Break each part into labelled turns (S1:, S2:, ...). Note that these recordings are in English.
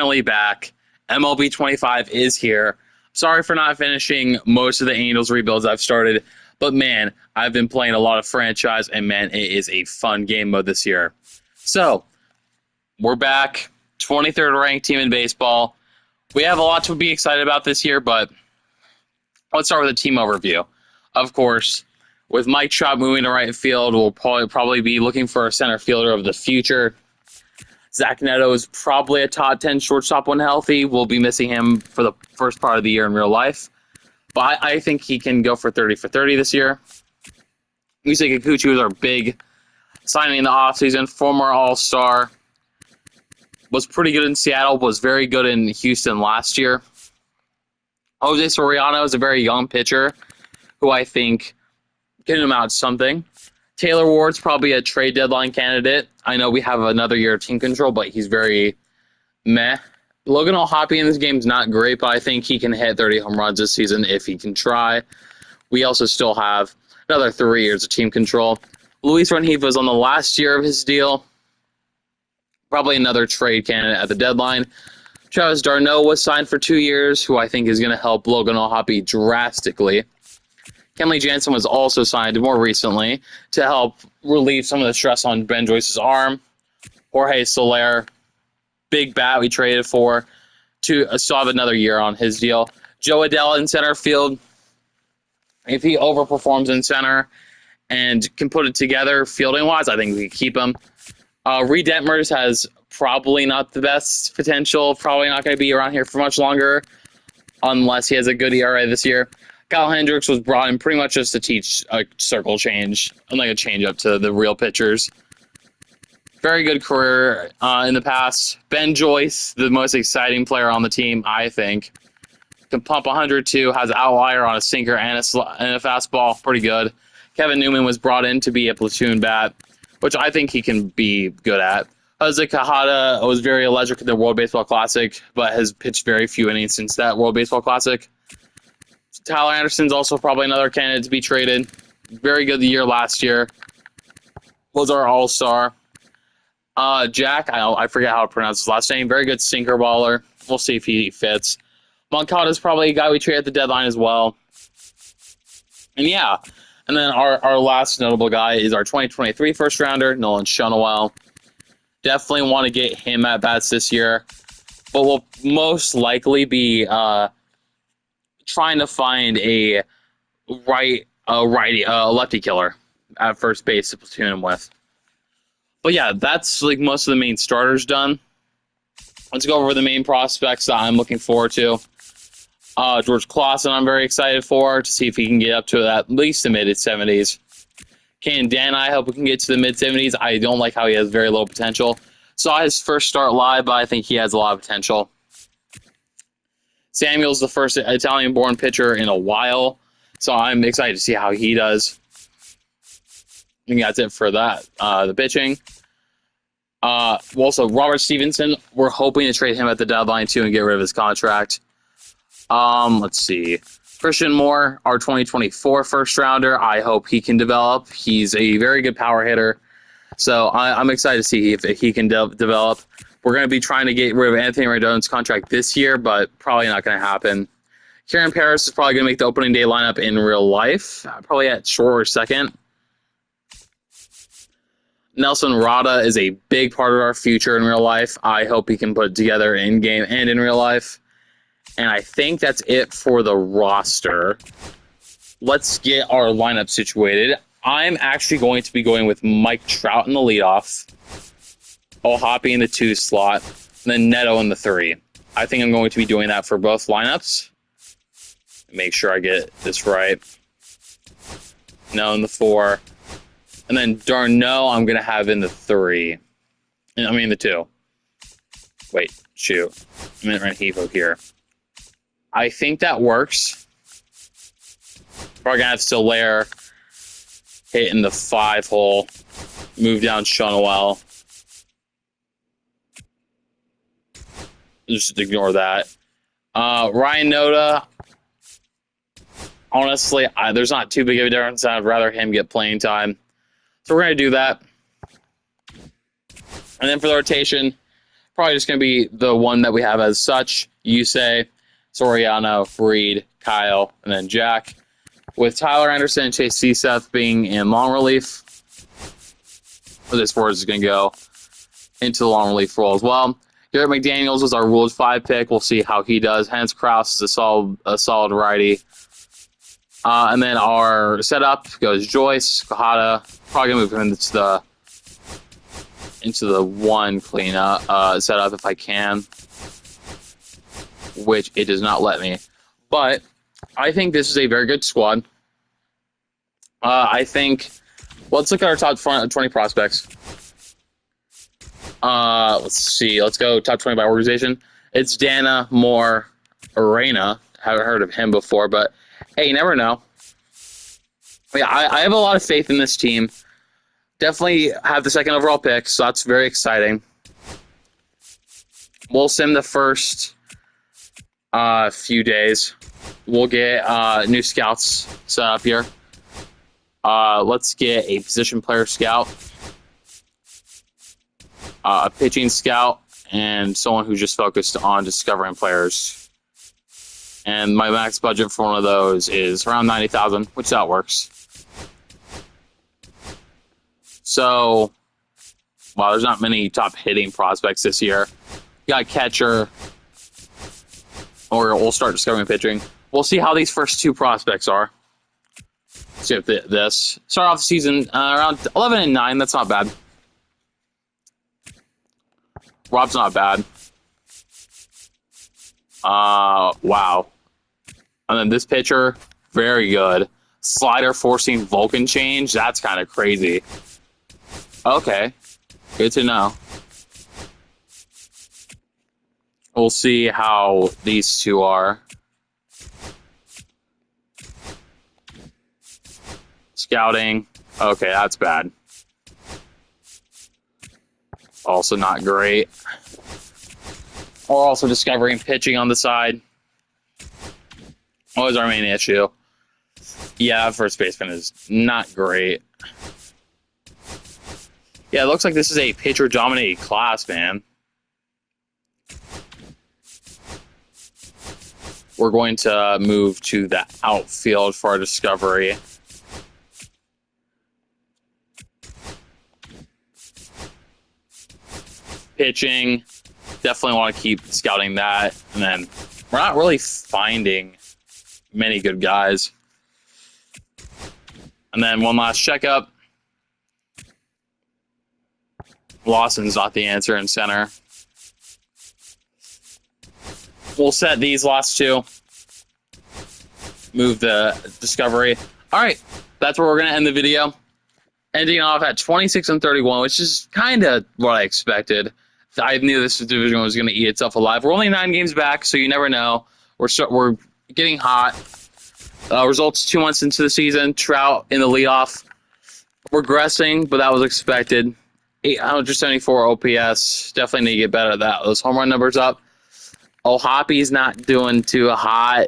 S1: finally back. MLB 25 is here. Sorry for not finishing most of the Angels rebuilds I've started, but man, I've been playing a lot of franchise, and man, it is a fun game mode this year. So, we're back. 23rd ranked team in baseball. We have a lot to be excited about this year, but let's start with a team overview. Of course, with Mike Trout moving to right field, we'll probably be looking for a center fielder of the future. Zach Neto is probably a top 10 shortstop when healthy. We'll be missing him for the first part of the year in real life. But I think he can go for 30 for 30 this year. Yusei Kikuchi was our big signing in the offseason, former All-Star. Was pretty good in Seattle, was very good in Houston last year. Jose Soriano is a very young pitcher who I think can amount to something. Taylor Ward's probably a trade deadline candidate. I know we have another year of team control, but he's very meh. Logan O'Hoppe in this game is not great, but I think he can hit 30 home runs this season if he can try. We also still have another 3 years of team control. Luis Rengifo is on the last year of his deal. Probably another trade candidate at the deadline. Travis d'Arnaud was signed for 2 years, who I think is going to help Logan O'Hoppe drastically. Kenley Jansen was also signed more recently to help relieve some of the stress on Ben Joyce's arm. Jorge Soler, big bat we traded for, to still have another year on his deal. Joe Adell in center field. If he overperforms in center and can put it together fielding-wise, I think we can keep him. Reed Detmers has probably not the best potential, probably not going to be around here for much longer unless he has a good ERA this year. Kyle Hendricks was brought in pretty much just to teach a circle change, like a change up to the real pitchers. Very good career in the past. Ben Joyce, the most exciting player on the team, I think. Can pump 102, has an outlier on a sinker and a fastball. Pretty good. Kevin Newman was brought in to be a platoon bat, which I think he can be good at. Jose Quijada was very electric in the World Baseball Classic, but has pitched very few innings since that World Baseball Classic. Tyler Anderson's also probably another candidate to be traded. Very good the year last year. Was our all-star. Jack, I forget how to pronounce his last name. Very good sinker baller. We'll see if he fits. Moncada's probably a guy we trade at the deadline as well. And yeah, and then our last notable guy is our 2023 first-rounder, Nolan Shunnewell. Definitely want to get him at bats this year. But we'll most likely be trying to find a lefty killer at first base to platoon him with. But yeah, that's like most of the main starters done. Let's go over the main prospects that I'm looking forward to. George Clausen, I'm very excited for to see if he can get up to at least the mid-70s. Kane Dan, I hope we can get to the mid-70s. I don't like how he has very low potential. Saw his first start live, but I think he has a lot of potential. Samuel's the first Italian-born pitcher in a while, so I'm excited to see how he does. I think that's it for that. The pitching. Also, Robert Stevenson, we're hoping to trade him at the deadline, too, and get rid of his contract. Let's see. Christian Moore, our 2024 first-rounder. I hope he can develop. He's a very good power hitter, so I'm excited to see if he can develop. We're going to be trying to get rid of Anthony Rendon's contract this year, but probably not going to happen. Kieran Paris is probably going to make the opening day lineup in real life, probably at short or second. Nelson Rada is a big part of our future in real life. I hope he can put it together in game and in real life. And I think that's it for the roster. Let's get our lineup situated. I'm actually going to be going with Mike Trout in the leadoff, O'Hoppe in the 2 slot, and then Neto in the 3. I think I'm going to be doing that for both lineups. Make sure I get this right. No in the 4. And then d'Arnaud I'm going to have in the 3. The 2. Wait, shoot. I meant Rengifo here. I think that works. Probably going to have Soler hit in the 5 hole. Move down Shunnewell. Just ignore that. Ryan Noda, honestly, there's not too big of a difference. I'd rather him get playing time. So we're going to do that. And then for the rotation, Probably just going to be the one that we have as such. Yusei, Soriano, Reed, Kyle, and then Jack. With Tyler Anderson and Chase Seth being in long relief. This forward is going to go into the long relief role as well. Garrett McDaniels was our Ruled 5 pick. We'll see how he does. Hans Kraus is a solid righty. And then our setup goes Joyce, Kahada. Probably going to move him into the one cleanup setup if I can. Which it does not let me. But I think this is a very good squad. I think, let's look at our top 20 prospects. Let's see. Let's go top 20 by organization. It's Dana, Moore, Arena. Haven't heard of him before, but hey, you never know. Yeah, I have a lot of faith in this team. Definitely have the second overall pick, so that's very exciting. We'll sim the first few days. We'll get new scouts set up here. Let's get a position player scout, a pitching scout, and someone who just focused on discovering players. And my max budget for one of those is around $90,000, which that works. So, wow, there's not many top hitting prospects this year. Got a catcher, or we'll start discovering pitching. We'll see how these first two prospects are. Let's see if this start off the season around 11-9. That's not bad. Rob's not bad. Wow. And then this pitcher, very good. Slider forcing Vulcan change. That's kind of crazy. Okay, good to know. We'll see how these two are. Scouting. Okay, that's bad. Also not great. We're also discovering pitching on the side. What was our main issue? Yeah, first baseman is not great. Yeah, it looks like this is a pitcher-dominated class, man. We're going to move to the outfield for our discovery. Pitching, definitely want to keep scouting that. And then we're not really finding many good guys. And then one last checkup. Lawson's not the answer in center. We'll set these last two. Move the discovery. All right, that's where we're going to end the video. Ending off at 26-31, which is kind of what I expected. I knew this division was going to eat itself alive. We're only 9 games back, so you never know. We're getting hot. Results 2 months into the season. Trout in the leadoff. Regressing, but that was expected. 874 OPS. Definitely need to get better at that. Those home run numbers up. Hoppy's not doing too hot.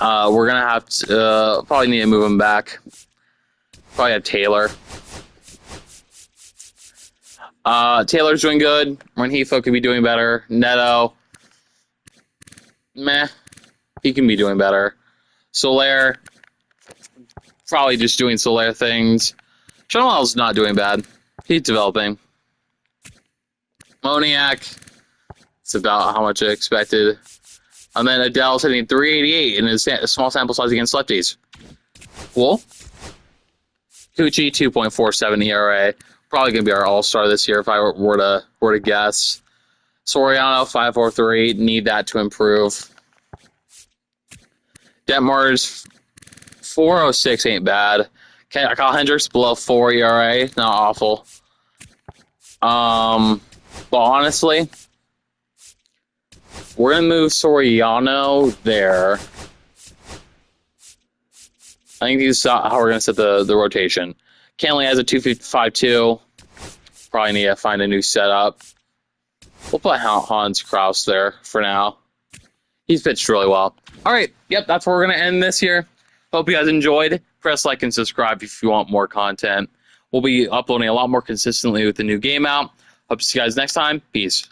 S1: We're going to have to probably need to move him back. Probably have Taylor. Taylor's doing good. Renhefo could be doing better. Neto. Meh. He can be doing better. Soler. Probably just doing Soler things. Chanel's not doing bad. He's developing. Moniak. It's about how much I expected. And then Adele's hitting 388 in his small sample size against lefties. Cool. Cucci, 2.47 ERA. Probably going to be our all-star this year if I were to guess. Soriano, 5.43. Need that to improve. Detmers, 4.06 ain't bad. Kyle Hendricks, below 4 ERA. Not awful. But honestly, we're going to move Soriano there. I think this is how we're going to set the rotation. Canley has a 2.52. Probably need to find a new setup. We'll put Hans Kraus there for now. He's pitched really well. All right. Yep, that's where we're going to end this here. Hope you guys enjoyed. Press like and subscribe if you want more content. We'll be uploading a lot more consistently with the new game out. Hope to see you guys next time. Peace.